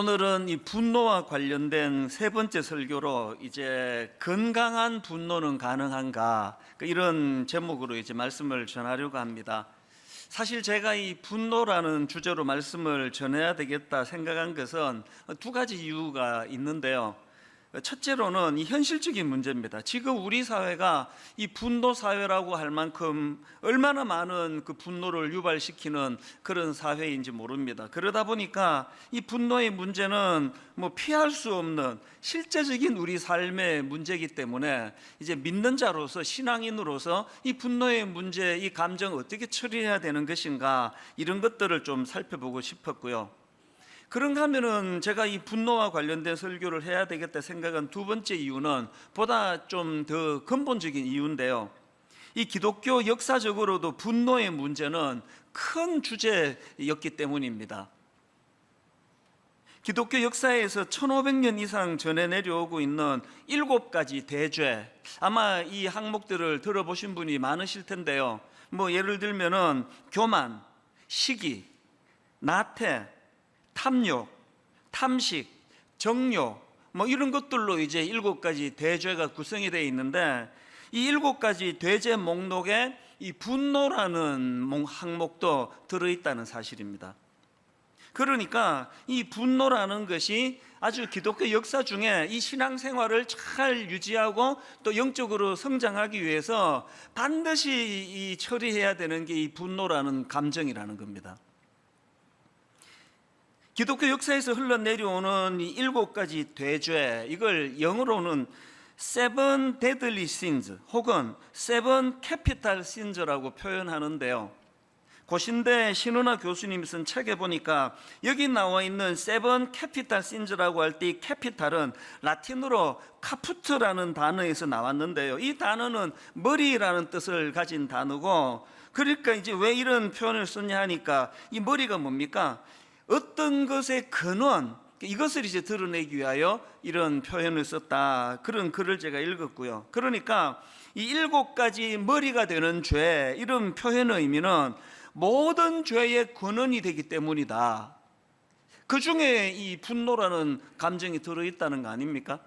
오늘은 이 분노와 관련된 세 번째 설교로 이제 건강한 분노는 가능한가 이런 제목으로 이제 말씀을 전하려고 합니다. 사실 제가 이 분노라는 주제로 말씀을 전해야 되겠다 생각한 것은 두 가지 이유가 있는데요. 첫째로는 이 현실적인 문제입니다. 지금 우리 사회가 이 분노 사회라고 할 만큼 얼마나 많은 그 분노를 유발시키는 그런 사회인지 모릅니다. 그러다 보니까 이 분노의 문제는 뭐 피할 수 없는 실제적인 우리 삶의 문제이기 때문에 이제 믿는 자로서, 신앙인으로서 이 분노의 문제, 이 감정을 어떻게 처리해야 되는 것인가, 이런 것들을 좀 살펴보고 싶었고요. 그런가 하면은 제가 이 분노와 관련된 설교를 해야 되겠다 생각한 두 번째 이유는 보다 좀 더 근본적인 이유인데요. 이 기독교 역사적으로도 분노의 문제는 큰 주제였기 때문입니다. 기독교 역사에서 1500년 이상 전해 내려오고 있는 7가지 대죄, 아마 이 항목들을 들어보신 분이 많으실 텐데요. 뭐 예를 들면은 교만, 시기, 나태, 탐욕, 탐식, 정욕, 뭐 이런 것들로 이제 7가지 대죄가 구성이 되어 있는데, 이 7가지 대죄 목록에 이 분노라는 항목도 들어있다는 사실입니다. 그러니까 이 분노라는 것이 아주 기독교 역사 중에 이 신앙생활을 잘 유지하고 또 영적으로 성장하기 위해서 반드시 이 처리해야 되는 게 이 분노라는 감정이라는 겁니다. 기독교 역사에서 흘러내려오는 이 7가지 대죄, 이걸 영어로는 Seven Deadly Sins 혹은 Seven Capital Sins라고 표현하는데요. 고신대 신은하 교수님이 쓴 책에 보니까 여기 나와 있는 Seven Capital Sins라고 할 때 이 캐피탈은 라틴어로 카푸트라는 단어에서 나왔는데요. 이 단어는 머리라는 뜻을 가진 단어고, 그러니까 이제 왜 이런 표현을 썼냐 하니까 이 머리가 뭡니까? 어떤 것의 근원, 이것을 이제 드러내기 위하여 이런 표현을 썼다, 그런 글을 제가 읽었고요. 그러니까 이 7가지 머리가 되는 죄, 이런 표현의 의미는 모든 죄의 근원이 되기 때문이다. 그 중에 이 분노라는 감정이 들어있다는 거 아닙니까?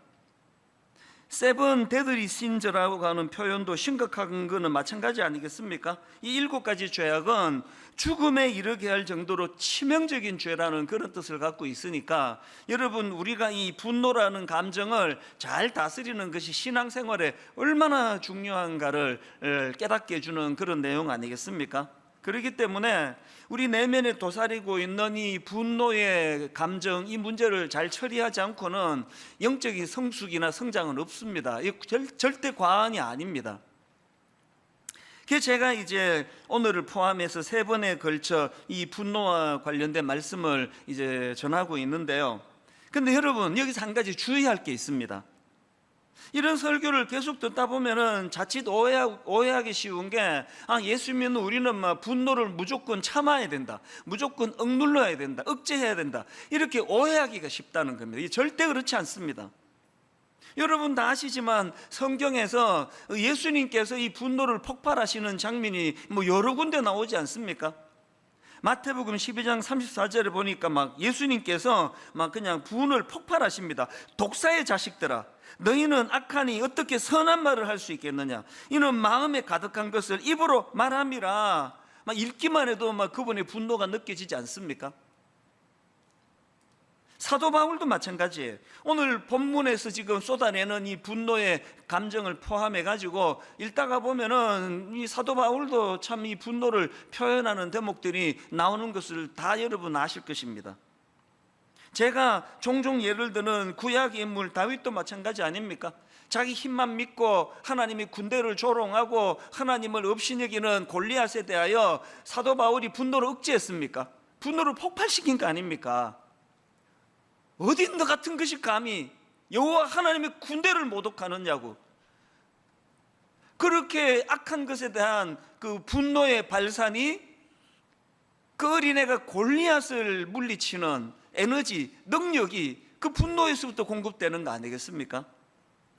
세븐 데드리 신즈라고 하는 표현도 심각한 것은 마찬가지 아니겠습니까? 이 7가지 죄악은 죽음에 이르게 할 정도로 치명적인 죄라는 그런 뜻을 갖고 있으니까, 여러분, 우리가 이 분노라는 감정을 잘 다스리는 것이 신앙생활에 얼마나 중요한가를 깨닫게 해주는 그런 내용 아니겠습니까? 그렇기 때문에 우리 내면에 도사리고 있는 이 분노의 감정, 이 문제를 잘 처리하지 않고는 영적인 성숙이나 성장은 없습니다. 이 절대 과언이 아닙니다. 그래서 제가 이제 오늘을 포함해서 3번에 걸쳐 이 분노와 관련된 말씀을 이제 전하고 있는데요. 근데 여러분, 여기서 한 가지 주의할 게 있습니다. 이런 설교를 계속 듣다 보면은 자칫 오해하기 쉬운 게, 예수 믿는 우리는 막 분노를 무조건 참아야 된다, 무조건 억눌러야 된다, 억제해야 된다, 이렇게 오해하기가 쉽다는 겁니다. 절대 그렇지 않습니다. 여러분 다 아시지만 성경에서 예수님께서 이 분노를 폭발하시는 장면이 뭐 여러 군데 나오지 않습니까? 마태복음 12장 34절에 보니까 막 예수님께서 막 그냥 분을 폭발하십니다. 독사의 자식들아, 너희는 악하니 어떻게 선한 말을 할 수 있겠느냐? 이는 마음에 가득한 것을 입으로 말함이라. 막 읽기만 해도 막 그분의 분노가 느껴지지 않습니까? 사도 바울도 마찬가지예요. 오늘 본문에서 지금 쏟아내는 이 분노의 감정을 포함해 가지고 읽다가 보면은 이 사도 바울도 참 이 분노를 표현하는 대목들이 나오는 것을 다 여러분 아실 것입니다. 제가 종종 예를 드는 구약 인물 다윗도 마찬가지 아닙니까? 자기 힘만 믿고 하나님이 군대를 조롱하고 하나님을 업신여기는 골리앗에 대하여 사도 바울이 분노를 억제했습니까? 분노를 폭발시킨 거 아닙니까? 어디 너 같은 것이 감히 여호와 하나님의 군대를 모독하느냐고. 그렇게 악한 것에 대한 그 분노의 발산이 그 어린애가 골리앗을 물리치는 에너지, 능력이 그 분노에서부터 공급되는 거 아니겠습니까?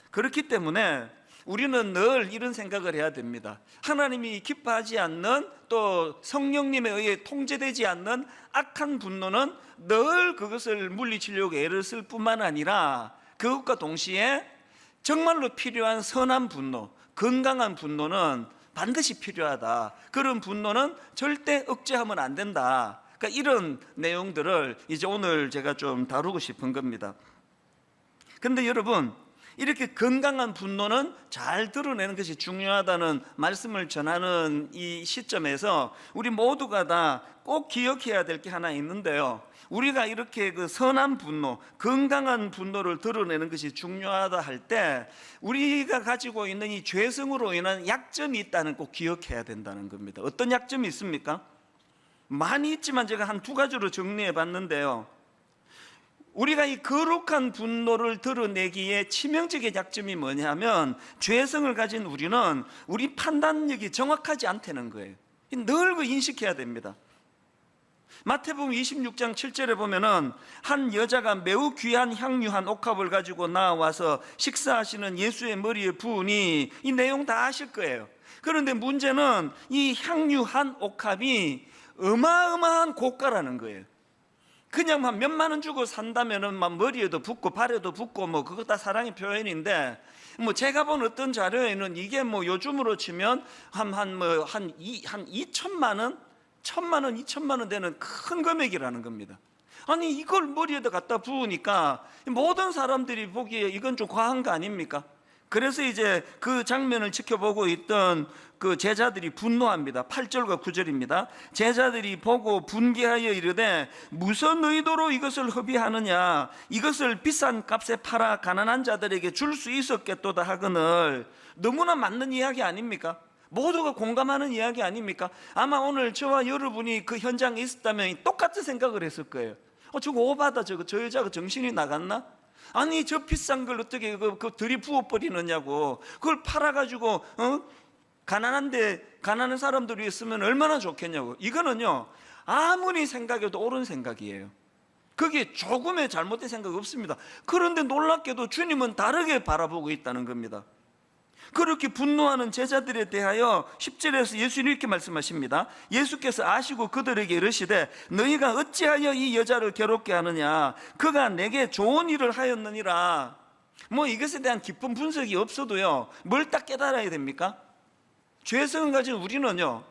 그렇기 때문에 우리는 늘 이런 생각을 해야 됩니다. 하나님이 기뻐하지 않는, 또 성령님에 의해 통제되지 않는 악한 분노는 늘 그것을 물리치려고 애를 쓸 뿐만 아니라 그것과 동시에 정말로 필요한 선한 분노, 건강한 분노는 반드시 필요하다. 그런 분노는 절대 억제하면 안 된다. 그러니까 이런 내용들을 이제 오늘 제가 좀 다루고 싶은 겁니다. 근데 여러분, 이렇게 건강한 분노는 잘 드러내는 것이 중요하다는 말씀을 전하는 이 시점에서 우리 모두가 다 꼭 기억해야 될 게 하나 있는데요. 우리가 이렇게 그 선한 분노, 건강한 분노를 드러내는 것이 중요하다 할 때 우리가 가지고 있는 이 죄성으로 인한 약점이 있다는 꼭 기억해야 된다는 겁니다. 어떤 약점이 있습니까? 많이 있지만 제가 한 두 가지로 정리해 봤는데요. 우리가 이 거룩한 분노를 드러내기에 치명적인 약점이 뭐냐면, 죄성을 가진 우리는 우리 판단력이 정확하지 않다는 거예요. 늘 그 인식해야 됩니다. 마태복음 26장 7절에 보면은 한 여자가 매우 귀한 향유 한 옥합을 가지고 나와서 식사하시는 예수의 머리에 부으니, 이 내용 다 아실 거예요. 그런데 문제는 이 향유 한 옥합이 어마어마한 고가라는 거예요. 그냥 막 몇만 원 주고 산다면은 막 머리에도 붓고 발에도 붓고 뭐 그거 다 사랑의 표현인데, 뭐 제가 본 어떤 자료에는 이게 뭐 요즘으로 치면 한 2천만 원, 1천만 원, 2천만 원 되는 큰 금액이라는 겁니다. 아니 이걸 머리에다 갖다 부으니까 모든 사람들이 보기에 이건 좀 과한 거 아닙니까? 그래서 이제 그 장면을 지켜보고 있던 그 제자들이 분노합니다. 8절과 9절입니다. 제자들이 보고 분개하여 이르되 무슨 의도로 이것을 허비하느냐, 이것을 비싼 값에 팔아 가난한 자들에게 줄 수 있었겠도다 하거늘. 너무나 맞는 이야기 아닙니까? 모두가 공감하는 이야기 아닙니까? 아마 오늘 저와 여러분이 그 현장에 있었다면 똑같은 생각을 했을 거예요. 저거 오바다, 저 여자가 정신이 나갔나? 아니 저 비싼 걸 어떻게 그 들이부어버리느냐고. 그걸 팔아가지고 가난한 사람들이 있으면 얼마나 좋겠냐고. 이거는요 아무리 생각해도 옳은 생각이에요. 그게 조금의 잘못된 생각 없습니다. 그런데 놀랍게도 주님은 다르게 바라보고 있다는 겁니다. 그렇게 분노하는 제자들에 대하여 10절에서 예수님이 이렇게 말씀하십니다. 예수께서 아시고 그들에게 이르시되 너희가 어찌하여 이 여자를 괴롭게 하느냐, 그가 내게 좋은 일을 하였느니라. 뭐 이것에 대한 깊은 분석이 없어도요 뭘 딱 깨달아야 됩니까? 죄성을 가진 우리는요,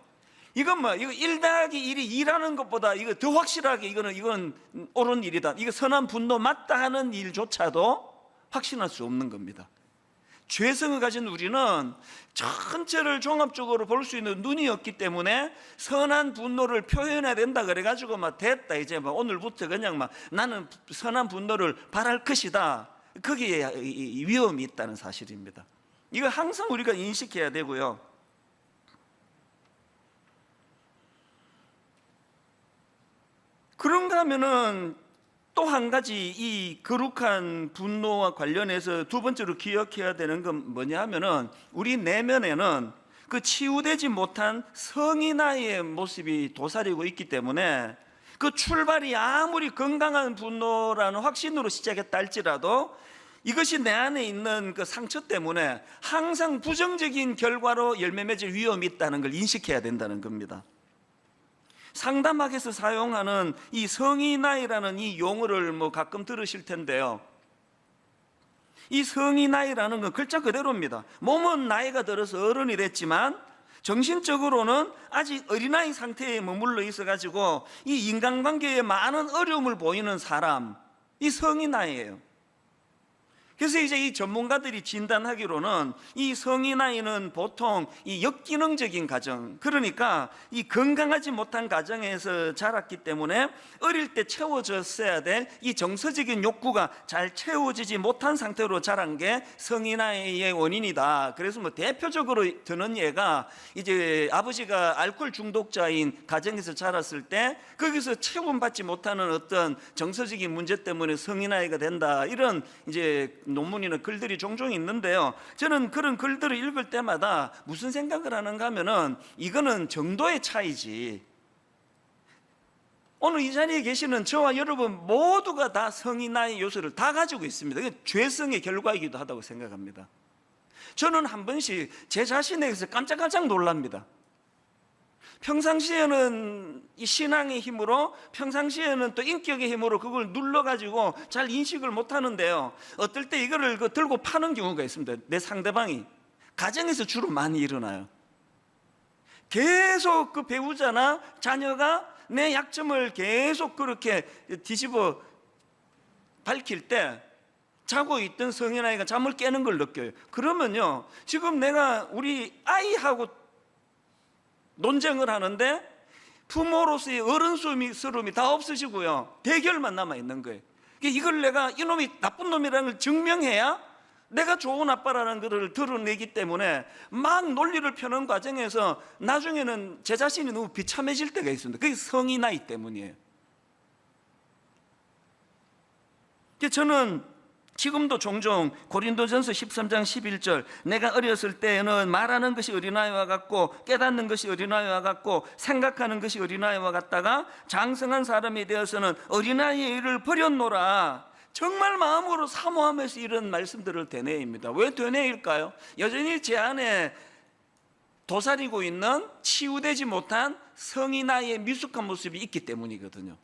이거 1 더하기 1이 2라는 것보다 이거 더 확실하게 이건 옳은 일이다, 이거 선한 분노 맞다 하는 일조차도 확신할 수 없는 겁니다. 죄성을 가진 우리는 전체를 종합적으로 볼 수 있는 눈이 없기 때문에 선한 분노를 표현해야 된다 그래가지고 막 됐다, 이제 막 오늘부터 그냥 막 나는 선한 분노를 발할 것이다, 거기에 위험이 있다는 사실입니다. 이거 항상 우리가 인식해야 되고요. 그런가 하면은 또 한 가지 이 거룩한 분노와 관련해서 두 번째로 기억해야 되는 건 뭐냐 하면은, 우리 내면에는 그 치유되지 못한 성인아이의 모습이 도사리고 있기 때문에 그 출발이 아무리 건강한 분노라는 확신으로 시작했다 할지라도 이것이 내 안에 있는 그 상처 때문에 항상 부정적인 결과로 열매 맺을 위험이 있다는 걸 인식해야 된다는 겁니다. 상담학에서 사용하는 이 성인아이라는 이 용어를 뭐 가끔 들으실 텐데요, 이 성인아이라는 건 글자 그대로입니다. 몸은 나이가 들어서 어른이 됐지만 정신적으로는 아직 어린아이 상태에 머물러 있어가지고 이 인간관계에 많은 어려움을 보이는 사람, 이 성인아이예요. 그래서 이제 이 전문가들이 진단하기로는 이 성인아이는 보통 이 역기능적인 가정, 그러니까 이 건강하지 못한 가정에서 자랐기 때문에 어릴 때 채워졌어야 될 이 정서적인 욕구가 잘 채워지지 못한 상태로 자란 게 성인아이의 원인이다. 그래서 뭐 대표적으로 드는 예가 이제 아버지가 알코올 중독자인 가정에서 자랐을 때 거기서 채움받지 못하는 어떤 정서적인 문제 때문에 성인아이가 된다, 이런 이제 논문이나 글들이 종종 있는데요, 저는 그런 글들을 읽을 때마다 무슨 생각을 하는가 하면은 이거는 정도의 차이지, 오늘 이 자리에 계시는 저와 여러분 모두가 다 성인아이 요소를 다 가지고 있습니다. 이게 죄성의 결과이기도 하다고 생각합니다. 저는 한 번씩 제 자신에게서 깜짝깜짝 놀랍니다. 평상시에는 이 신앙의 힘으로, 평상시에는 또 인격의 힘으로 그걸 눌러가지고 잘 인식을 못하는데요, 어떨 때 이거를 들고 파는 경우가 있습니다. 내 상대방이. 가정에서 주로 많이 일어나요. 계속 그 배우자나 자녀가 내 약점을 계속 그렇게 뒤집어 밝힐 때 자고 있던 성인아이가 잠을 깨는 걸 느껴요. 그러면요, 지금 내가 우리 아이하고 논쟁을 하는데 부모로서의 어른스러움이 다 없어지고요, 대결만 남아있는 거예요. 이걸 내가 이놈이 나쁜 놈이라는 걸 증명해야 내가 좋은 아빠라는 것을 드러내기 때문에 막 논리를 펴는 과정에서 나중에는 제 자신이 너무 비참해질 때가 있습니다. 그게 성이 나이 때문이에요. 저는 지금도 종종 고린도전서 13장 11절, 내가 어렸을 때에는 말하는 것이 어린아이와 같고 깨닫는 것이 어린아이와 같고 생각하는 것이 어린아이와 같다가 장성한 사람이 되어서는 어린아이의 일을 버렸노라. 정말 마음으로 사모하면서 이런 말씀들을 되뇌입니다. 왜 되뇌일까요? 여전히 제 안에 도사리고 있는 치유되지 못한 성인아이의 미숙한 모습이 있기 때문이거든요.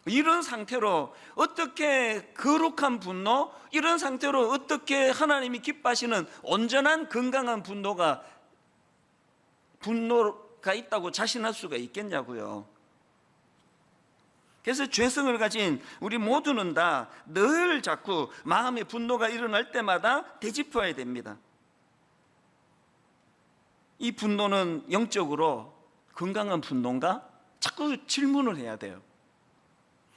이런 상태로 어떻게 거룩한 분노, 이런 상태로 어떻게 하나님이 기뻐하시는 온전한 건강한 분노가 있다고 자신할 수가 있겠냐고요. 그래서 죄성을 가진 우리 모두는 다 늘 자꾸 마음의 분노가 일어날 때마다 되짚어야 됩니다. 이 분노는 영적으로 건강한 분노인가? 자꾸 질문을 해야 돼요.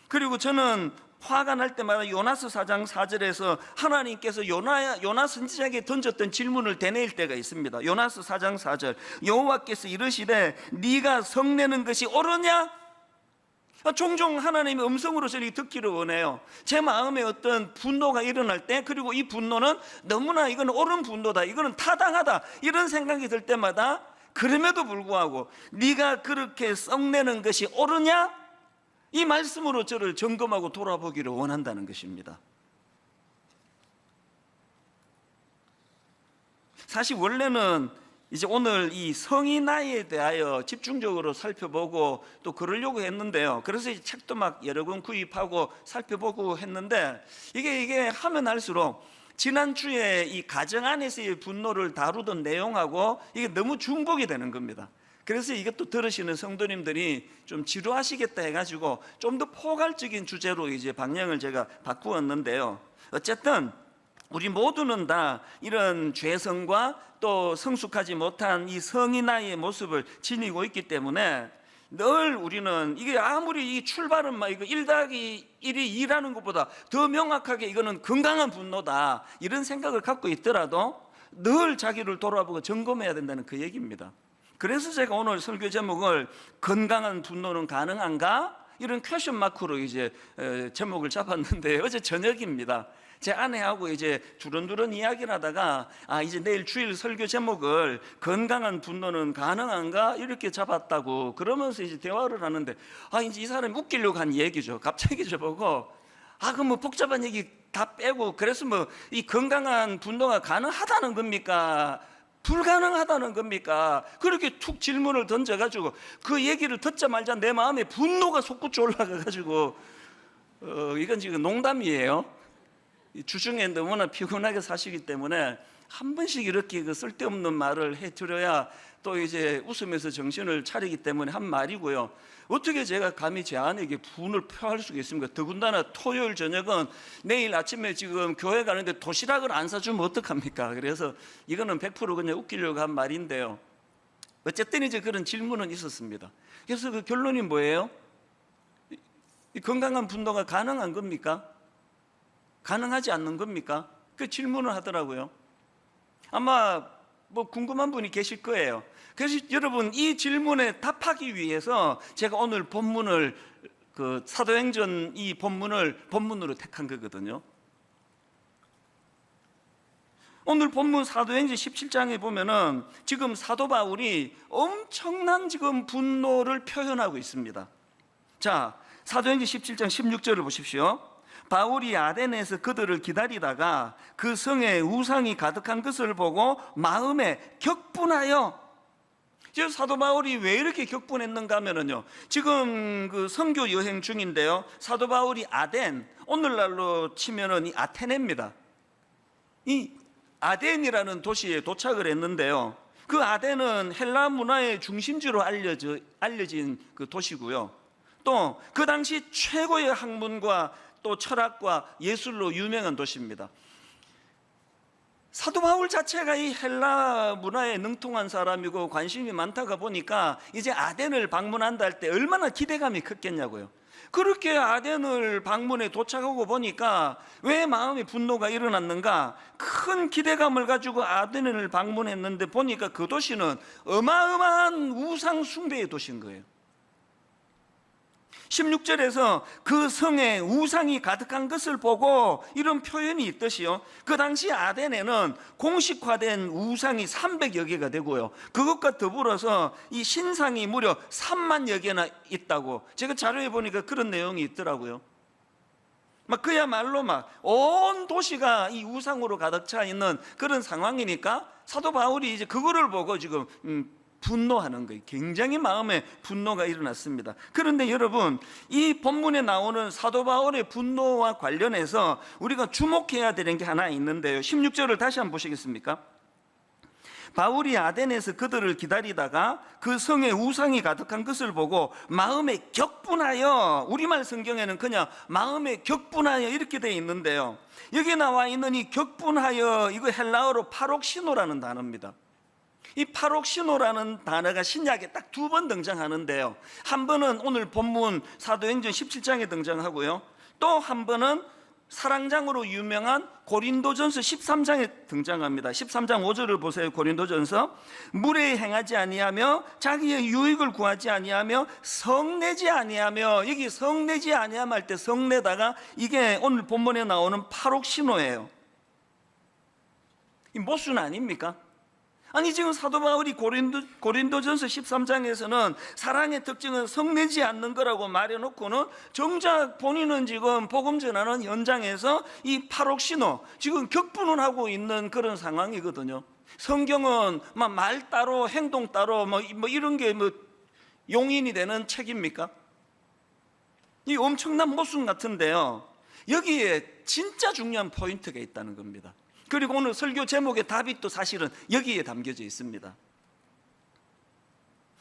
그리고 저는 화가 날 때마다 요나서 4장 4절에서 하나님께서 요나 선지자에게 던졌던 질문을 되뇌일 때가 있습니다. 요나서 4장 4절, 여호와께서 이르시되 네가 성내는 것이 옳으냐? 종종 하나님의 음성으로 저를 듣기를 원해요. 제 마음에 어떤 분노가 일어날 때, 그리고 이 분노는 너무나 이건 옳은 분노다, 이거는 타당하다, 이런 생각이 들 때마다 그럼에도 불구하고 네가 그렇게 썩내는 것이 옳으냐? 이 말씀으로 저를 점검하고 돌아보기를 원한다는 것입니다. 사실 원래는 이제 오늘 이 성인 나이에 대하여 집중적으로 살펴보고 또 그러려고 했는데요, 그래서 이 책도 막 여러 권 구입하고 살펴보고 했는데 이게 하면 할수록 지난주에 이 가정 안에서의 분노를 다루던 내용하고 이게 너무 중복이 되는 겁니다. 그래서 이것도 들으시는 성도님들이 좀 지루하시겠다 해가지고 좀 더 포괄적인 주제로 이제 방향을 제가 바꾸었는데요, 어쨌든 우리 모두는 다 이런 죄성과 또 성숙하지 못한 이 성인아이의 모습을 지니고 있기 때문에 늘 우리는 이게 아무리 이 출발은 막 이거 1+1이 2라는 것보다 더 명확하게 이거는 건강한 분노다, 이런 생각을 갖고 있더라도 늘 자기를 돌아보고 점검해야 된다는 그 얘기입니다. 그래서 제가 오늘 설교 제목을 건강한 분노는 가능한가? 이런 퀘션 마크로 이제 제목을 잡았는데, 어제 저녁입니다. 제 아내하고 이제 두런두런 이야기를 하다가 이제 내일 주일 설교 제목을 건강한 분노는 가능한가? 이렇게 잡았다고 그러면서 이제 대화를 하는데 이제 이 사람이 웃기려고 한 얘기죠. 갑자기 저보고 그럼 뭐 복잡한 얘기 다 빼고 그래서 뭐 이 건강한 분노가 가능하다는 겁니까? 불가능하다는 겁니까? 그렇게 툭 질문을 던져가지고 그 얘기를 듣자마자 내 마음에 분노가 솟구쳐 올라가가지고 이건 지금 농담이에요. 주중에 너무나 피곤하게 사시기 때문에 한 번씩 이렇게 그 쓸데없는 말을 해드려야 또 이제 웃으면서 정신을 차리기 때문에 한 말이고요. 어떻게 제가 감히 제 아내에게 분을 표할 수가 있습니까? 더군다나 토요일 저녁은 내일 아침에 지금 교회 가는데 도시락을 안 사주면 어떡합니까? 그래서 이거는 100% 그냥 웃기려고 한 말인데요, 어쨌든 이제 그런 질문은 있었습니다. 그래서 그 결론이 뭐예요? 이 건강한 분노가 가능한 겁니까? 가능하지 않는 겁니까? 그 질문을 하더라고요. 아마 뭐 궁금한 분이 계실 거예요. 그래서 여러분, 이 질문에 답하기 위해서 제가 오늘 본문을 그 사도행전 이 본문으로 택한 거거든요. 오늘 본문 사도행전 17장에 보면은 지금 사도 바울이 엄청난 지금 분노를 표현하고 있습니다. 자, 사도행전 17장 16절을 보십시오. 바울이 아덴에서 그들을 기다리다가 그 성에 우상이 가득한 것을 보고 마음에 격분하여. 지금 사도 바울이 왜 이렇게 격분했는가 하면요, 지금 그 선교 여행 중인데요, 사도 바울이 아덴, 오늘날로 치면은 이 아테네입니다. 이 아덴이라는 도시에 도착을 했는데요, 그 아덴은 헬라 문화의 중심지로 알려진 그 도시고요, 또 그 당시 최고의 학문과 또 철학과 예술로 유명한 도시입니다. 사도 바울 자체가 이 헬라 문화에 능통한 사람이고 관심이 많다가 보니까 이제 아덴을 방문한다 할 때 얼마나 기대감이 컸겠냐고요. 그렇게 아덴을 방문해 도착하고 보니까 왜 마음의 분노가 일어났는가? 큰 기대감을 가지고 아덴을 방문했는데 보니까 그 도시는 어마어마한 우상 숭배의 도시인 거예요. 16절에서 그 성에 우상이 가득한 것을 보고 이런 표현이 있듯이요, 그 당시 아덴에는 공식화된 우상이 300여 개가 되고요, 그것과 더불어서 이 신상이 무려 3만여 개나 있다고 제가 자료에 보니까 그런 내용이 있더라고요. 그야말로 온 도시가 이 우상으로 가득 차 있는 그런 상황이니까 사도 바울이 이제 그거를 보고 지금 분노하는 거예요. 굉장히 마음에 분노가 일어났습니다. 그런데 여러분, 이 본문에 나오는 사도 바울의 분노와 관련해서 우리가 주목해야 되는 게 하나 있는데요, 16절을 다시 한번 보시겠습니까? 바울이 아덴에서 그들을 기다리다가 그 성에 우상이 가득한 것을 보고 마음에 격분하여, 우리말 성경에는 그냥 마음에 격분하여 이렇게 되어 있는데요, 여기 나와 있는 이 격분하여, 이거 헬라어로 파록시노라는 단어입니다. 이 파록시노라는 단어가 신약에 딱 2번 등장하는데요, 한 번은 오늘 본문 사도행전 17장에 등장하고요, 또 한 번은 사랑장으로 유명한 고린도전서 13장에 등장합니다. 13장 5절을 보세요. 고린도전서, 물에 행하지 아니하며 자기의 유익을 구하지 아니하며 성내지 아니하며, 여기 성내지 아니하며 할 때 성내다가 이게 오늘 본문에 나오는 파록시노예요. 이 모순 아닙니까? 아니, 지금 사도 바울이 고린도전서 13장에서는 사랑의 특징은 성내지 않는 거라고 말해놓고는 정작 본인은 지금 복음 전하는 현장에서 이 파록시노, 지금 격분을 하고 있는 그런 상황이거든요. 성경은 말 따로 행동 따로 이런 게 용인이 되는 책입니까? 이 엄청난 모순 같은데요, 여기에 진짜 중요한 포인트가 있다는 겁니다. 그리고 오늘 설교 제목의 답이 또 사실은 여기에 담겨져 있습니다.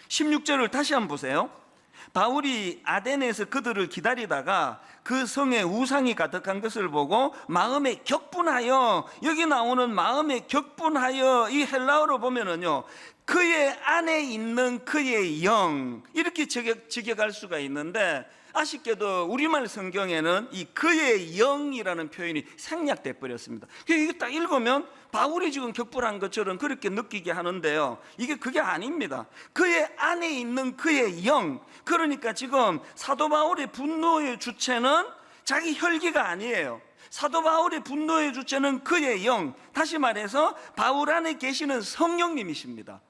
16절을 다시 한번 보세요. 바울이 아덴에서 그들을 기다리다가 그 성에 우상이 가득한 것을 보고 마음에 격분하여, 여기 나오는 마음에 격분하여, 이 헬라어로 보면은요, 그의 안에 있는 그의 영, 이렇게 직역할 수가 있는데, 아쉽게도 우리말 성경에는 이 그의 영이라는 표현이 생략돼 버렸습니다. 이게 딱 읽으면 바울이 지금 격분한 것처럼 그렇게 느끼게 하는데요, 이게 그게 아닙니다. 그의 안에 있는 그의 영, 그러니까 지금 사도 바울의 분노의 주체는 자기 혈기가 아니에요. 사도 바울의 분노의 주체는 그의 영, 다시 말해서 바울 안에 계시는 성령님이십니다.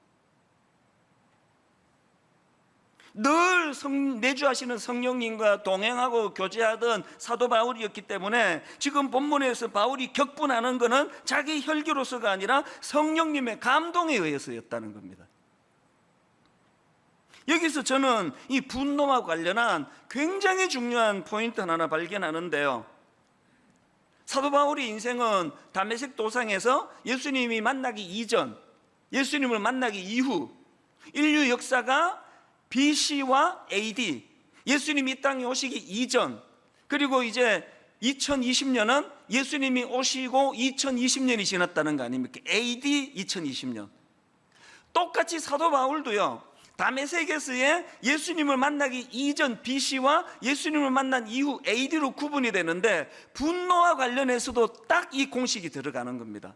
늘 내주하시는 성령님과 동행하고 교제하던 사도 바울이었기 때문에 지금 본문에서 바울이 격분하는 것은 자기 혈기로서가 아니라 성령님의 감동에 의해서였다는 겁니다. 여기서 저는 이 분노와 관련한 굉장히 중요한 포인트 하나 발견하는데요, 사도 바울의 인생은 다메섹 도상에서 예수님이 만나기 이전, 예수님을 만나기 이후, 인류 역사가 BC와 AD, 예수님이 이 땅에 오시기 이전, 그리고 이제 2020년은 예수님이 오시고 2020년이 지났다는 거 아닙니까? AD 2020년. 똑같이 사도 바울도요, 다메섹에서의 예수님을 만나기 이전 BC와 예수님을 만난 이후 AD로 구분이 되는데, 분노와 관련해서도 딱 이 공식이 들어가는 겁니다.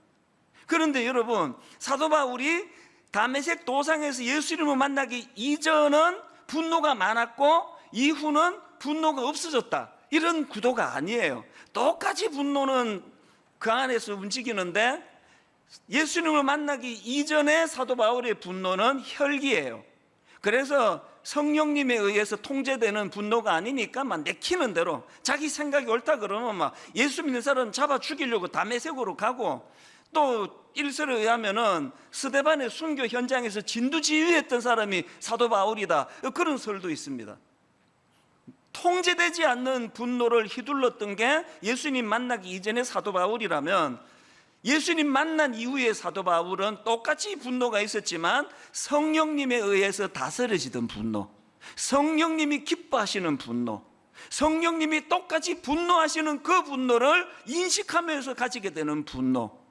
그런데 여러분, 사도 바울이 다메섹 도상에서 예수님을 만나기 이전은 분노가 많았고 이후는 분노가 없어졌다, 이런 구도가 아니에요. 똑같이 분노는 그 안에서 움직이는데, 예수님을 만나기 이전에 사도 바울의 분노는 혈기예요. 그래서 성령님에 의해서 통제되는 분노가 아니니까 막 내키는 대로 자기 생각이 옳다 그러면 막 예수 믿는 사람 잡아 죽이려고 다메섹으로 가고, 또 일설에 의하면은 스데반의 순교 현장에서 진두지휘했던 사람이 사도 바울이다, 그런 설도 있습니다. 통제되지 않는 분노를 휘둘렀던 게 예수님 만나기 이전의 사도 바울이라면, 예수님 만난 이후의 사도 바울은 똑같이 분노가 있었지만 성령님에 의해서 다스려지던 분노, 성령님이 기뻐하시는 분노, 성령님이 똑같이 분노하시는 그 분노를 인식하면서 가지게 되는 분노.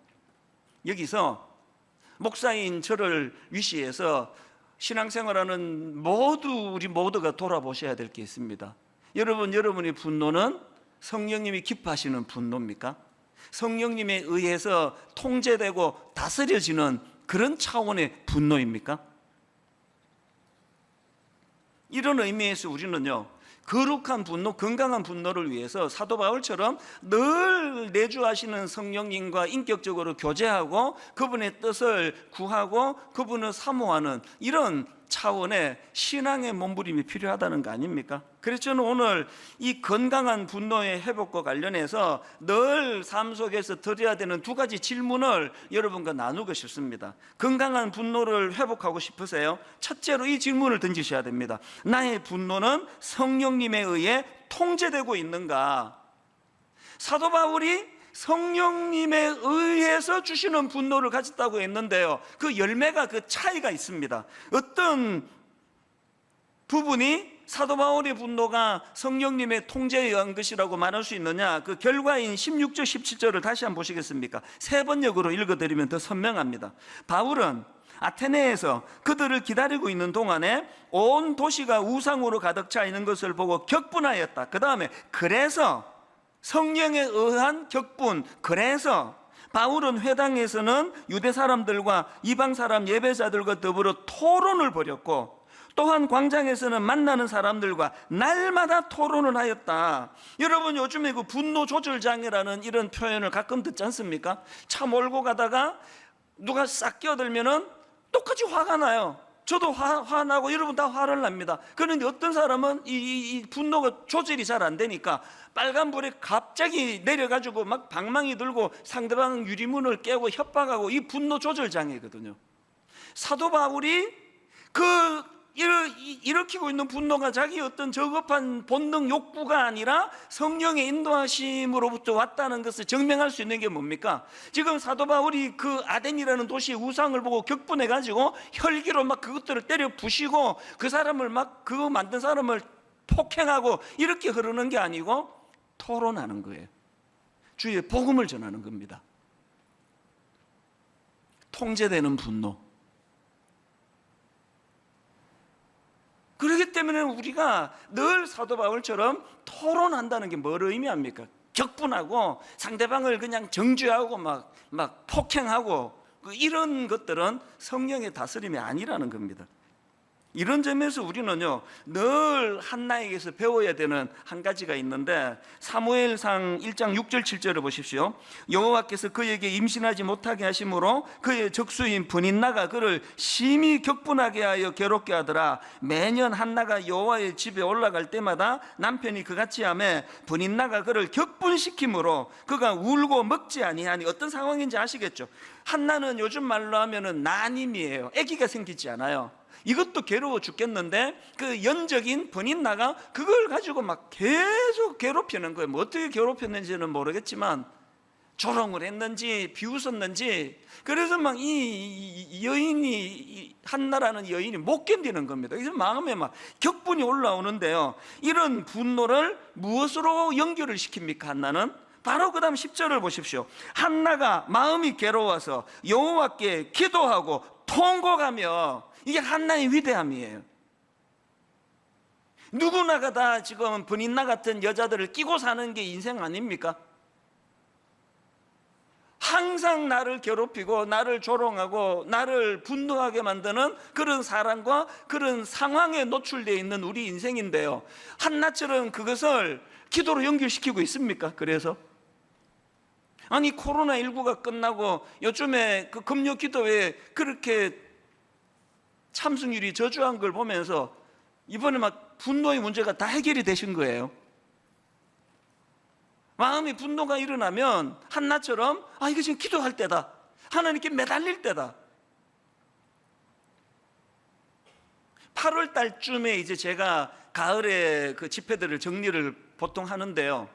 여기서 목사인 저를 위시해서 신앙생활하는 우리 모두가 돌아보셔야 될 게 있습니다. 여러분의 분노는 성령님이 기뻐하시는 분노입니까? 성령님에 의해서 통제되고 다스려지는 그런 차원의 분노입니까? 이런 의미에서 우리는요, 거룩한 분노, 건강한 분노를 위해서 사도 바울처럼 늘 내주하시는 성령님과 인격적으로 교제하고 그분의 뜻을 구하고 그분을 사모하는 이런 차원의 신앙의 몸부림이 필요하다는 거 아닙니까? 그래서 저는 오늘 이 건강한 분노의 회복과 관련해서 늘 삶 속에서 드려야 되는 두 가지 질문을 여러분과 나누고 싶습니다. 건강한 분노를 회복하고 싶으세요? 첫째로 이 질문을 던지셔야 됩니다. 나의 분노는 성령님에 의해 통제되고 있는가? 사도 바울이 성령님에 의해서 주시는 분노를 가졌다고 했는데요, 그 열매가, 그 차이가 있습니다. 어떤 부분이 사도 바울의 분노가 성령님의 통제에 의한 것이라고 말할 수 있느냐? 그 결과인 16절 17절을 다시 한번 보시겠습니까? 세 번역으로 읽어드리면 더 선명합니다. 바울은 아테네에서 그들을 기다리고 있는 동안에 온 도시가 우상으로 가득 차 있는 것을 보고 격분하였다. 그 다음에 그래서, 성령에 의한 격분, 그래서 바울은 회당에서는 유대 사람들과 이방 사람 예배자들과 더불어 토론을 벌였고, 또한 광장에서는 만나는 사람들과 날마다 토론을 하였다. 여러분, 요즘에 그 분노 조절 장애라는 이런 표현을 가끔 듣지 않습니까? 차 몰고 가다가 누가 싹 끼어들면은 똑같이 화가 나요. 저도 화나고 여러분 다 화를 납니다. 그런데 어떤 사람은 이 분노가 조절이 잘 안 되니까 빨간불에 갑자기 내려가지고 막 방망이 들고 상대방 유리문을 깨고 협박하고, 이 분노 조절 장애거든요. 사도 바울이 일으키고 있는 분노가 자기 어떤 저급한 본능 욕구가 아니라 성령의 인도하심으로부터 왔다는 것을 증명할 수 있는 게 뭡니까? 지금 사도 바울이 그 아덴이라는 도시의 우상을 보고 격분해 가지고 혈기로 막 그것들을 때려 부시고 그 사람을 막 그거 만든 사람을 폭행하고 이렇게 흐르는 게 아니고 토론하는 거예요. 주의 복음을 전하는 겁니다. 통제되는 분노. 그렇기 때문에 우리가 늘 사도 바울처럼 토론한다는 게 뭘 의미합니까? 격분하고 상대방을 그냥 정죄하고 막 폭행하고 이런 것들은 성령의 다스림이 아니라는 겁니다. 이런 점에서 우리는요, 늘 한나에게서 배워야 되는 한 가지가 있는데, 사무엘상 1장 6절 7절을 보십시오. 여호와께서 그에게 임신하지 못하게 하심으로 그의 적수인 브닛나가 그를 심히 격분하게 하여 괴롭게 하더라. 매년 한나가 여호와의 집에 올라갈 때마다 남편이 그같이 하매 브닛나가 그를 격분시키므로 그가 울고 먹지 아니하니. 어떤 상황인지 아시겠죠? 한나는 요즘 말로 하면은 난임이에요. 아기가 생기지 않아요. 이것도 괴로워 죽겠는데 그 연적인 브닛나가 그걸 가지고 막 계속 괴롭히는 거예요. 뭐 어떻게 괴롭혔는지는 모르겠지만 조롱을 했는지 비웃었는지, 그래서 막 이 여인이, 한나라는 여인이 못 견디는 겁니다. 그래서 마음에 막 격분이 올라오는데요, 이런 분노를 무엇으로 연결을 시킵니까? 한나는 바로 그 다음 10절을 보십시오. 한나가 마음이 괴로워서 여호와께 기도하고 통곡하며. 이게 한나의 위대함이에요. 누구나가 다 지금 브닛나 같은 여자들을 끼고 사는 게 인생 아닙니까? 항상 나를 괴롭히고 나를 조롱하고 나를 분노하게 만드는 그런 사람과 그런 상황에 노출되어 있는 우리 인생인데요, 한나처럼 그것을 기도로 연결시키고 있습니까? 그래서 아니, 코로나19가 끝나고 요즘에 그 금요 기도회에 그렇게 참석률이 저조한 걸 보면서 이번에 막 분노의 문제가 다 해결이 되신 거예요. 마음이 분노가 일어나면 한나처럼 이거 지금 기도할 때다, 하나님께 매달릴 때다. 8월 달쯤에 이제 제가 가을에 그 집회들을 정리를 보통 하는데요,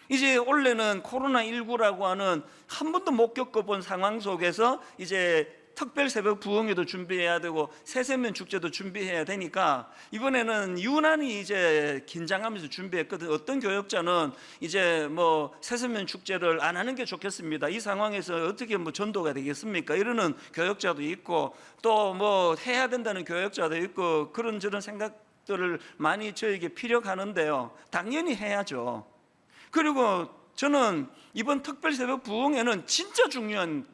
이제 올해는 코로나19라고 하는 한 번도 못 겪어본 상황 속에서 이제 특별 새벽 부흥회도 준비해야 되고 새세면 축제도 준비해야 되니까 이번에는 유난히 이제 긴장하면서 준비했거든. 어떤 교역자는 이제 뭐 새세면 축제를 안 하는 게 좋겠습니다, 이 상황에서 어떻게 뭐 전도가 되겠습니까, 이러는 교역자도 있고, 또 뭐 해야 된다는 교역자도 있고, 그런저런 생각들을 많이 저에게 피력하는데요, 당연히 해야죠. 그리고 저는 이번 특별 새벽 부흥회는 진짜 중요한,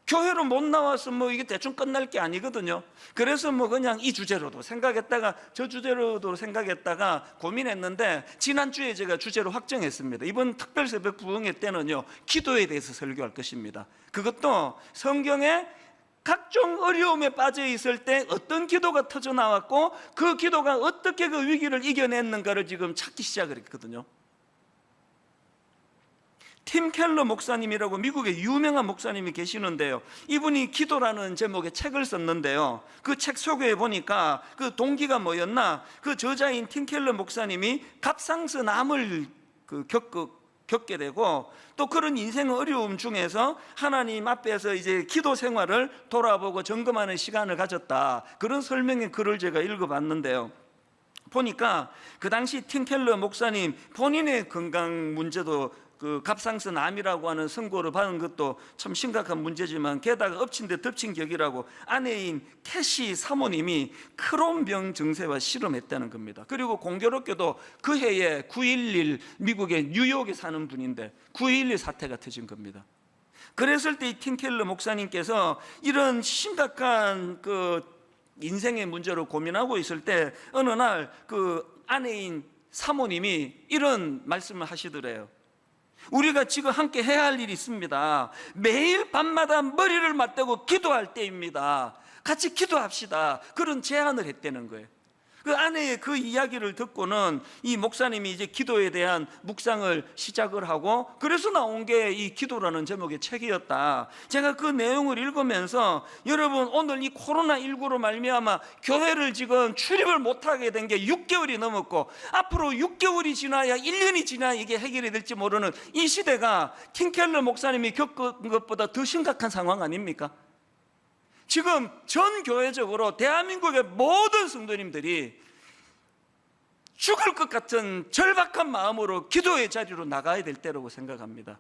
교회로 못 나와서 뭐 이게 대충 끝날 게 아니거든요. 그래서 뭐 그냥 이 주제로도 생각했다가 저 주제로도 생각했다가 고민했는데, 지난주에 제가 주제로 확정했습니다. 이번 특별 새벽 부흥회 때는요, 기도에 대해서 설교할 것입니다. 그것도 성경에 각종 어려움에 빠져 있을 때 어떤 기도가 터져 나왔고 그 기도가 어떻게 그 위기를 이겨냈는가를 지금 찾기 시작을 했거든요. 팀 켈러 목사님이라고 미국의 유명한 목사님이 계시는데요, 이분이 기도라는 제목의 책을 썼는데요, 그 책 소개해 보니까 그 동기가 뭐였나, 그 저자인 팀 켈러 목사님이 갑상선암을 겪게 되고, 또 그런 인생 어려움 중에서 하나님 앞에서 이제 기도 생활을 돌아보고 점검하는 시간을 가졌다, 그런 설명의 글을 제가 읽어봤는데요, 보니까 그 당시 팀 켈러 목사님 본인의 건강 문제도, 그 갑상선암이라고 하는 선고를 받은 것도 참 심각한 문제지만, 게다가 엎친 데 덮친 격이라고 아내인 캐시 사모님이 크론병 증세와 실험했다는 겁니다. 그리고 공교롭게도 그 해에 9.11 미국의 뉴욕에 사는 분인데 9.11 사태가 터진 겁니다. 그랬을 때 이 팀 켈러 목사님께서 이런 심각한 그 인생의 문제로 고민하고 있을 때 어느 날 그 아내인 사모님이 이런 말씀을 하시더래요. 우리가 지금 함께 해야 할 일이 있습니다. 매일 밤마다 머리를 맞대고 기도할 때입니다. 같이 기도합시다, 그런 제안을 했다는 거예요. 그 아내의 그 이야기를 듣고는 이 목사님이 이제 기도에 대한 묵상을 시작을 하고, 그래서 나온 게 이 기도라는 제목의 책이었다. 제가 그 내용을 읽으면서, 여러분 오늘 이 코로나19로 말미암아 교회를 지금 출입을 못하게 된 게 6개월이 넘었고, 앞으로 6개월이 지나야 1년이 지나야 이게 해결이 될지 모르는 이 시대가 팀 켈러 목사님이 겪은 것보다 더 심각한 상황 아닙니까? 지금 전 교회적으로 대한민국의 모든 성도님들이 죽을 것 같은 절박한 마음으로 기도의 자리로 나가야 될 때라고 생각합니다.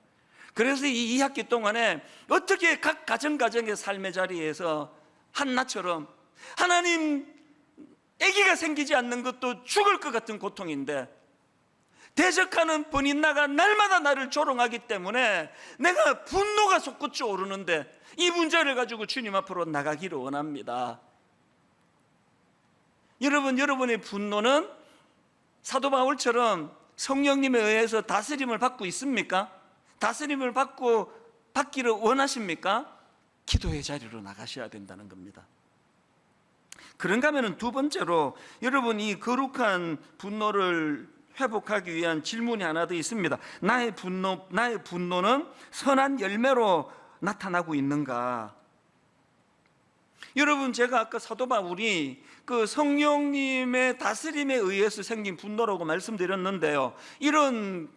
그래서 이 2학기 동안에 어떻게 각 가정의 삶의 자리에서 한나처럼, 하나님 아기가 생기지 않는 것도 죽을 것 같은 고통인데 대적하는 번인나가 날마다 나를 조롱하기 때문에 내가 분노가 솟구쳐 오르는데 이 문제를 가지고 주님 앞으로 나가기를 원합니다. 여러분의 분노는 사도 바울처럼 성령님에 의해서 다스림을 받고 있습니까? 다스림을 받기를 원하십니까? 기도의 자리로 나가셔야 된다는 겁니다. 그런가 하면 두 번째로, 여러분이 거룩한 분노를 회복하기 위한 질문이 하나 더 있습니다. 나의 분노는 선한 열매로 나타나고 있는가? 여러분, 제가 아까 사도 바울이 그 성령님의 다스림에 의해서 생긴 분노라고 말씀드렸는데요, 이런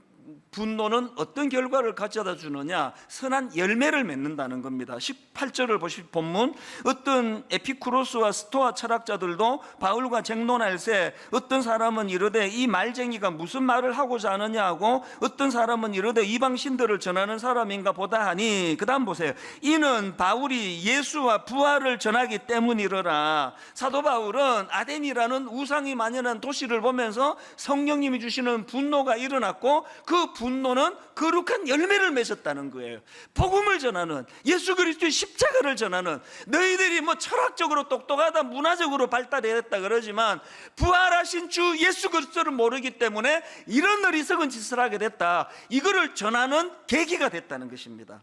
분노는 어떤 결과를 가져다 주느냐? 선한 열매를 맺는다는 겁니다. 18절을 보실 본문, 어떤 에피쿠로스와 스토아 철학자들도 바울과 쟁론할새 어떤 사람은 이르되 이 말쟁이가 무슨 말을 하고자 하느냐 하고, 어떤 사람은 이르되 이방신들을 전하는 사람인가 보다 하니, 그 다음 보세요. 이는 바울이 예수와 부활을 전하기 때문이러라. 사도 바울은 아덴이라는 우상이 만연한 도시를 보면서 성령님이 주시는 분노가 일어났고, 그 분노는 거룩한 열매를 맺었다는 거예요. 복음을 전하는, 예수 그리스도의 십자가를 전하는, 너희들이 뭐 철학적으로 똑똑하다, 문화적으로 발달했다 그러지만 부활하신 주 예수 그리스도를 모르기 때문에 이런 어리석은 짓을 하게 됐다, 이거를 전하는 계기가 됐다는 것입니다.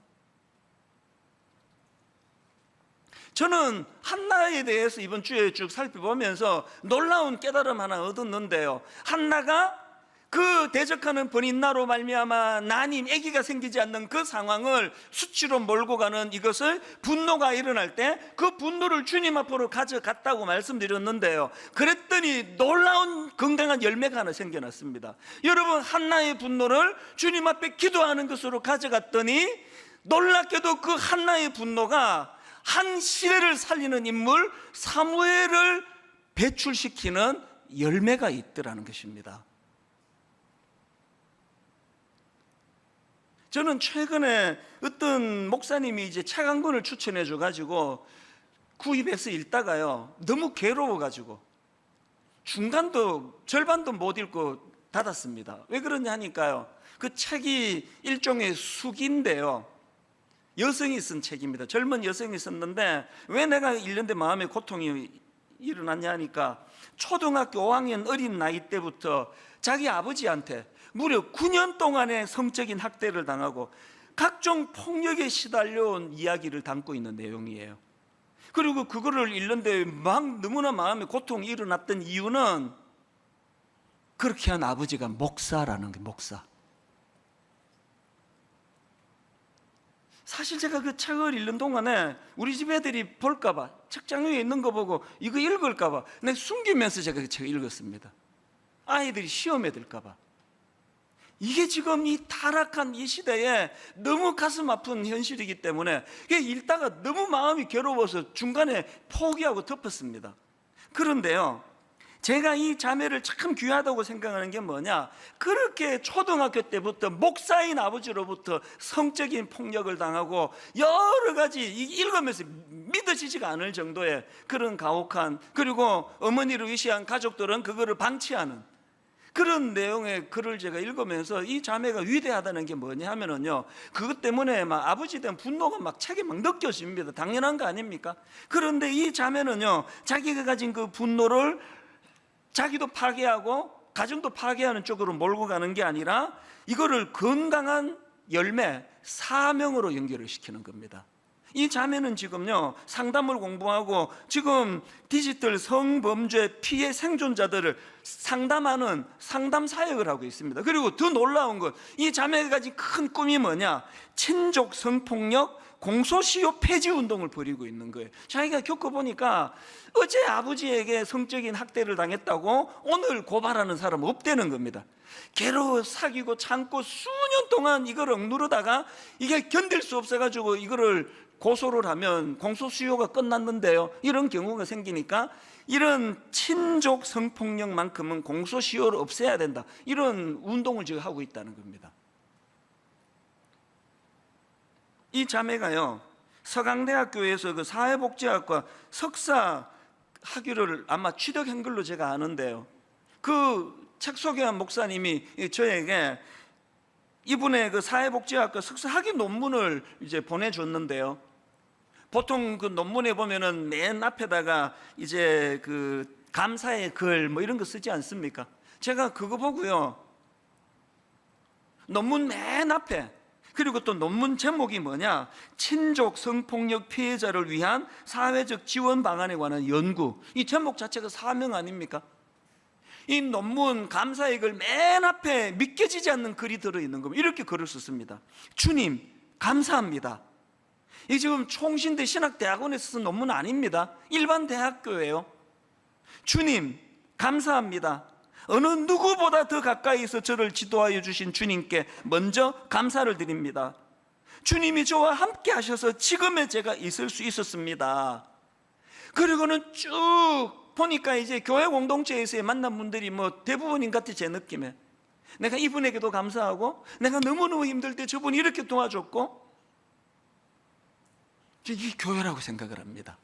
저는 한나에 대해서 이번 주에 쭉 살펴보면서 놀라운 깨달음 하나 얻었는데요. 한나가 그 대적하는 번인나로 말미암아 난임, 아기가 생기지 않는 그 상황을 수치로 몰고 가는 이것을 분노가 일어날 때 그 분노를 주님 앞으로 가져갔다고 말씀드렸는데요. 그랬더니 놀라운 건강한 열매가 하나 생겨났습니다. 여러분, 한나의 분노를 주님 앞에 기도하는 것으로 가져갔더니 놀랍게도 그 한나의 분노가 한 시대를 살리는 인물 사무엘을 배출시키는 열매가 있더라는 것입니다. 저는 최근에 어떤 목사님이 이제 책 한 권을 추천해 줘가지고 구입해서 읽다가요, 너무 괴로워가지고 중간도 절반도 못 읽고 닫았습니다. 왜 그러냐 하니까요, 그 책이 일종의 수기인데요, 여성이 쓴 책입니다. 젊은 여성이 썼는데 왜 내가 읽는데 마음에 고통이 일어났냐 하니까 초등학교 5학년 어린 나이 때부터 자기 아버지한테 무려 9년 동안의 성적인 학대를 당하고 각종 폭력에 시달려온 이야기를 담고 있는 내용이에요. 그리고 그거를 읽는데 막 너무나 마음에 고통이 일어났던 이유는 그렇게 한 아버지가 목사라는 게, 목사. 사실 제가 그 책을 읽는 동안에 우리 집 애들이 볼까봐, 책장 위에 있는 거 보고 이거 읽을까봐 내가 숨기면서 제가 그 책을 읽었습니다. 아이들이 시험에 들까봐. 이게 지금 이 타락한 이 시대에 너무 가슴 아픈 현실이기 때문에 읽다가 너무 마음이 괴로워서 중간에 포기하고 덮었습니다. 그런데요, 제가 이 자매를 참 귀하다고 생각하는 게 뭐냐, 그렇게 초등학교 때부터 목사인 아버지로부터 성적인 폭력을 당하고 여러 가지 읽으면서 믿어지지가 않을 정도의 그런 가혹한, 그리고 어머니를 위시한 가족들은 그거를 방치하는 그런 내용의 글을 제가 읽으면서 이 자매가 위대하다는 게 뭐냐 하면은요, 그것 때문에 막 아버지에 대한 분노가 막 책에 막 느껴집니다. 당연한 거 아닙니까? 그런데 이 자매는요, 자기가 가진 그 분노를 자기도 파괴하고 가정도 파괴하는 쪽으로 몰고 가는 게 아니라 이거를 건강한 열매, 사명으로 연결을 시키는 겁니다. 이 자매는 지금요, 상담을 공부하고 지금 디지털 성범죄 피해 생존자들을 상담하는 상담 사역을 하고 있습니다. 그리고 더 놀라운 것, 이 자매가 가진 큰 꿈이 뭐냐, 친족 성폭력 공소시효 폐지 운동을 벌이고 있는 거예요. 자기가 겪어보니까 어제 아버지에게 성적인 학대를 당했다고 오늘 고발하는 사람은 없다는 겁니다. 괴로워 사귀고 참고 수년 동안 이걸 억누르다가 이게 견딜 수 없어가지고 이거를 고소를 하면 공소시효가 끝났는데요, 이런 경우가 생기니까 이런 친족 성폭력만큼은 공소시효를 없애야 된다, 이런 운동을 지금 하고 있다는 겁니다. 이 자매가요, 서강대학교에서 그 사회복지학과 석사 학위를 아마 취득한 걸로 제가 아는데요, 그 책 소개한 목사님이 저에게 이분의 그 사회복지학과 석사 학위 논문을 이제 보내줬는데요, 보통 그 논문에 보면은 맨 앞에다가 이제 그 감사의 글 뭐 이런 거 쓰지 않습니까? 제가 그거 보고요, 논문 맨 앞에, 그리고 또 논문 제목이 뭐냐, 친족 성폭력 피해자를 위한 사회적 지원 방안에 관한 연구. 이 제목 자체가 사명 아닙니까? 이 논문 감사의 글 맨 앞에 믿겨지지 않는 글이 들어있는 겁니다. 이렇게 글을 썼습니다. 주님 감사합니다. 이 지금 총신대 신학대학원에서 쓴 논문 아닙니다. 일반 대학교예요. 주님 감사합니다. 어느 누구보다 더 가까이서 저를 지도하여 주신 주님께 먼저 감사를 드립니다. 주님이 저와 함께 하셔서 지금의 제가 있을 수 있었습니다. 그리고는 쭉 보니까 이제 교회 공동체에서의 만난 분들이 뭐 대부분인 것 같아, 제 느낌에. 내가 이분에게도 감사하고, 내가 너무너무 힘들 때 저분이 이렇게 도와줬고, 이 교회라고 생각을 합니다.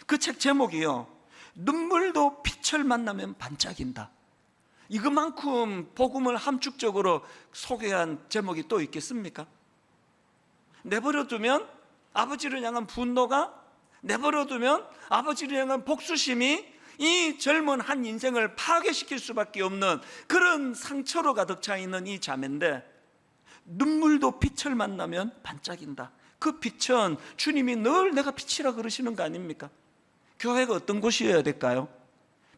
그 책 제목이요, 눈물도 빛을 만나면 반짝인다. 이것만큼 복음을 함축적으로 소개한 제목이 또 있겠습니까? 내버려두면 아버지를 향한 분노가, 내버려두면 아버지를 향한 복수심이 이 젊은 한 인생을 파괴시킬 수밖에 없는 그런 상처로 가득 차 있는 이 자매인데, 눈물도 빛을 만나면 반짝인다. 그 빛은 주님이 늘 내가 빛이라 그러시는 거 아닙니까? 교회가 어떤 곳이어야 될까요?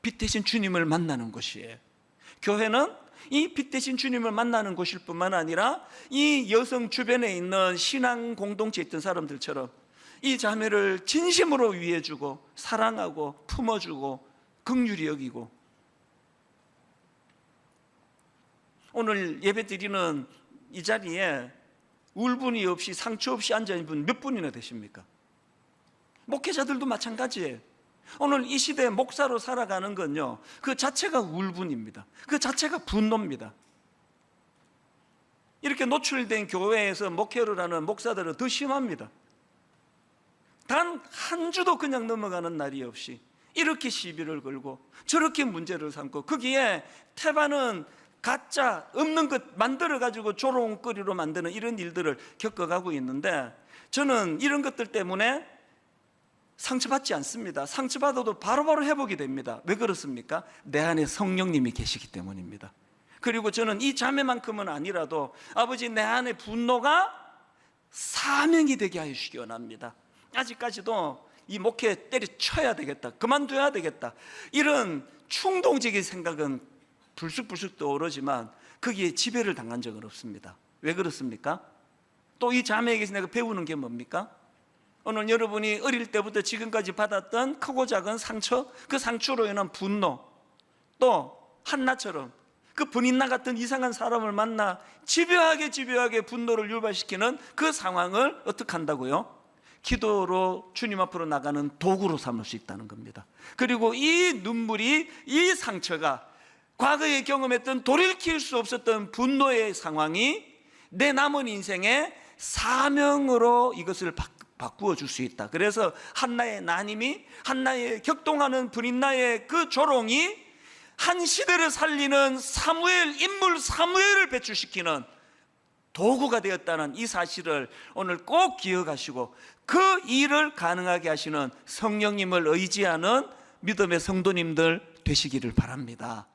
빛 대신 주님을 만나는 곳이에요. 교회는 이 빛 대신 주님을 만나는 곳일 뿐만 아니라 이 여성 주변에 있는 신앙 공동체에 있던 사람들처럼 이 자매를 진심으로 위해주고 사랑하고 품어주고 긍휼히 여기고, 오늘 예배 드리는 이 자리에 울분이 없이 상처 없이 앉아있는 분 몇 분이나 되십니까? 목회자들도 마찬가지예요. 오늘 이 시대에 목사로 살아가는 건요, 그 자체가 울분입니다. 그 자체가 분노입니다. 이렇게 노출된 교회에서 목회를 하는 목사들은 더 심합니다. 단 한 주도 그냥 넘어가는 날이 없이 이렇게 시비를 걸고 저렇게 문제를 삼고, 거기에 태반은 가짜 없는 것 만들어가지고 조롱거리로 만드는 이런 일들을 겪어가고 있는데, 저는 이런 것들 때문에 상처받지 않습니다. 상처받아도 바로바로 회복이 됩니다. 왜 그렇습니까? 내 안에 성령님이 계시기 때문입니다. 그리고 저는 이 자매만큼은 아니라도 아버지, 내 안에 분노가 사명이 되게 하여 주시기 원합니다. 아직까지도 이 목회 때려쳐야 되겠다, 그만둬야 되겠다, 이런 충동적인 생각은 불쑥불쑥 떠오르지만 거기에 지배를 당한 적은 없습니다. 왜 그렇습니까? 또 이 자매에게서 내가 배우는 게 뭡니까? 오늘 여러분이 어릴 때부터 지금까지 받았던 크고 작은 상처, 그 상처로 인한 분노, 또 한나처럼 그 분인나 같은 이상한 사람을 만나 집요하게 분노를 유발시키는 그 상황을 어떻게 한다고요? 기도로 주님 앞으로 나가는 도구로 삼을 수 있다는 겁니다. 그리고 이 눈물이, 이 상처가 과거에 경험했던 돌이킬 수 없었던 분노의 상황이 내 남은 인생의 사명으로 이것을 바꾸어 줄 수 있다. 그래서 한나의 난임이, 한나의 격동하는 분인나의 그 조롱이 한 시대를 살리는 사무엘, 인물 사무엘을 배출시키는 도구가 되었다는 이 사실을 오늘 꼭 기억하시고, 그 일을 가능하게 하시는 성령님을 의지하는 믿음의 성도님들 되시기를 바랍니다.